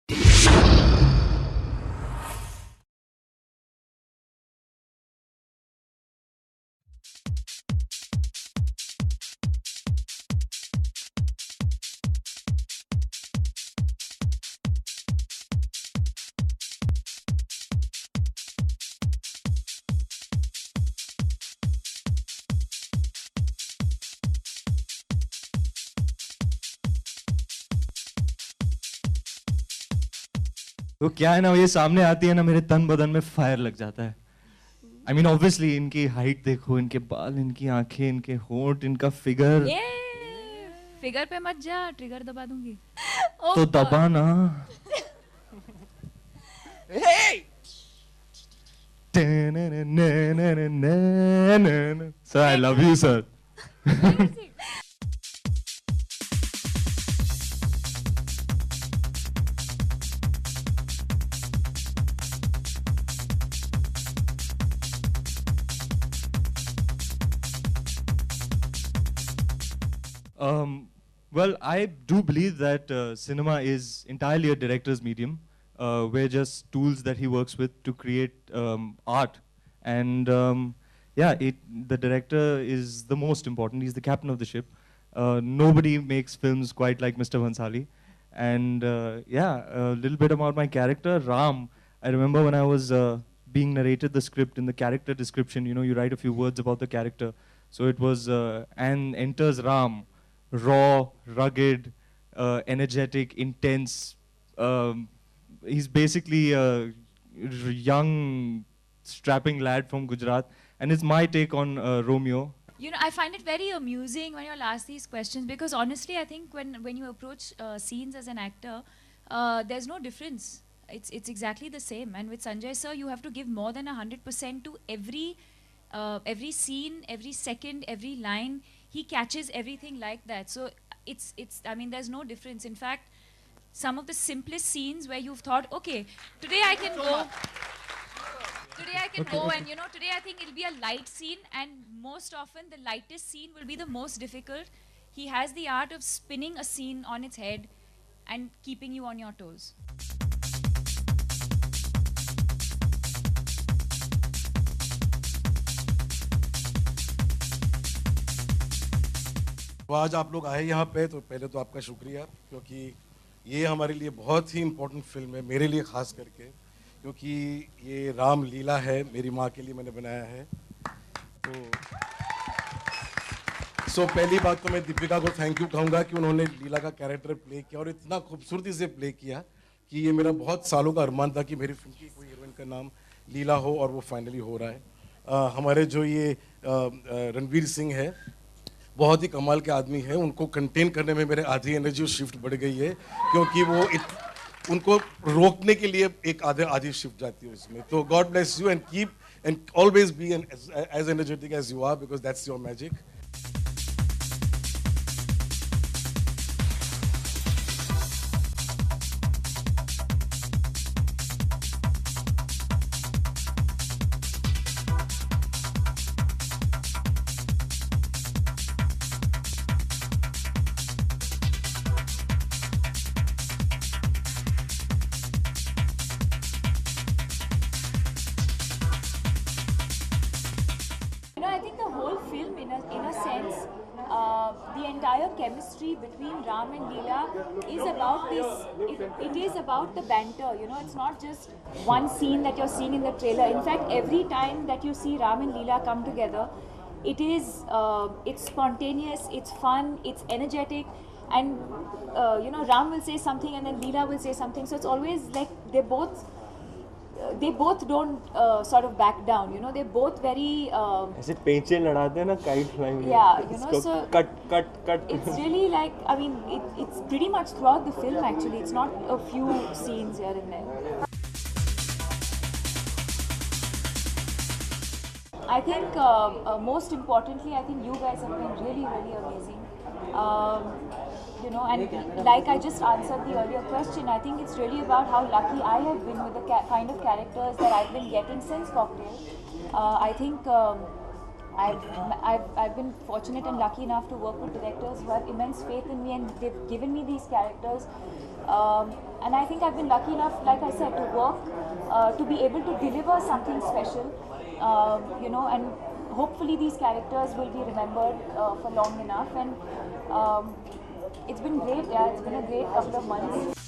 तो क्या है ना, ये सामने आती है ना, मेरे तन बदन में फायर लग जाता है। आई मीन ऑब्वियसली इनकी हाइट देखो, इनके बाल, इनकी आंखें, इनके होंठ, इनका फिगर। ये फिगर पे मत जा, ट्रिगर दबा दूंगी। तो दबा ना। Sir, I love you sir. Well, I do believe that cinema is entirely a director's medium. We're just tools that he works with to create art. And yeah, the director is the most important. He's the captain of the ship. Nobody makes films quite like Mr. Bhansali. And yeah, a little bit about my character, Ram. I remember when I was being narrated the script, in the character description, you know, you write a few words about the character. So it was, and enters Ram, raw, rugged, energetic, intense. Um, he's basically a young, strapping lad from Gujarat, and it's my take on Romeo. You know, I find it very amusing when you'll ask these questions because honestly, I think when you approach scenes as an actor, there's no difference. It's exactly the same. And with Sanjay sir, you have to give more than 100% to every scene, every second, every line. He catches everything like that. So it's. I mean, there's no difference. In fact, some of the simplest scenes where you've thought, okay, today I can go. Today I can go and, you know, today I think it'll be a light scene, and most often the lightest scene will be the most difficult. He has the art of spinning a scene on its head and keeping you on your toes. तो आज आप लोग आए यहाँ पे, तो पहले तो आपका शुक्रिया, क्योंकि ये हमारे लिए बहुत ही इम्पोर्टेंट फिल्म है, मेरे लिए ख़ास करके, क्योंकि ये राम लीला है, मेरी माँ के लिए मैंने बनाया है। तो पहली बात तो मैं दीपिका को थैंक यू कहूँगा कि उन्होंने लीला का कैरेक्टर प्ले किया और इतना खूबसूरती से प्ले किया कि ये मेरा बहुत सालों का अरमान था कि मेरी फिल्म की कोई हीरोइन का नाम लीला हो, और वो फाइनली हो रहा है। हमारे जो ये रणवीर सिंह है, बहुत ही कमाल के आदमी हैं, उनको कंटेन करने में मेरे आधी एनर्जी शिफ्ट बढ़ गई है, क्योंकि वो उनको रोकने के लिए एक आधी शिफ्ट जाती है उसमें। तो god bless you and keep and always be as energetic as you are, because that's your magic. The entire chemistry between Ram and Leela is about this. It is about the banter. You know, it's not just one scene that you're seeing in the trailer. In fact, every time that you see Ram and Leela come together, it's spontaneous, it's fun, it's energetic, and you know, Ram will say something and then Leela will say something. So it's always like they both don't sort of back down, you know, they're both very ऐसे पेंचे लड़ाते हैं ना kite flying में, yeah, you know, so cut it's really like, I mean, it's pretty much throughout the film actually, it's not a few scenes here and there. I think most importantly, I think you guys have been really, really amazing. You know, and like I just answered the earlier question, I think it's really about how lucky I have been with the kind of characters that I've been getting since Cocktail. I think I've been fortunate and lucky enough to work with directors who have immense faith in me, and they've given me these characters. And I think I've been lucky enough, like I said, to work, to be able to deliver something special, and hopefully these characters will be remembered for long enough. And it's been great, yeah, it's been a great couple of months.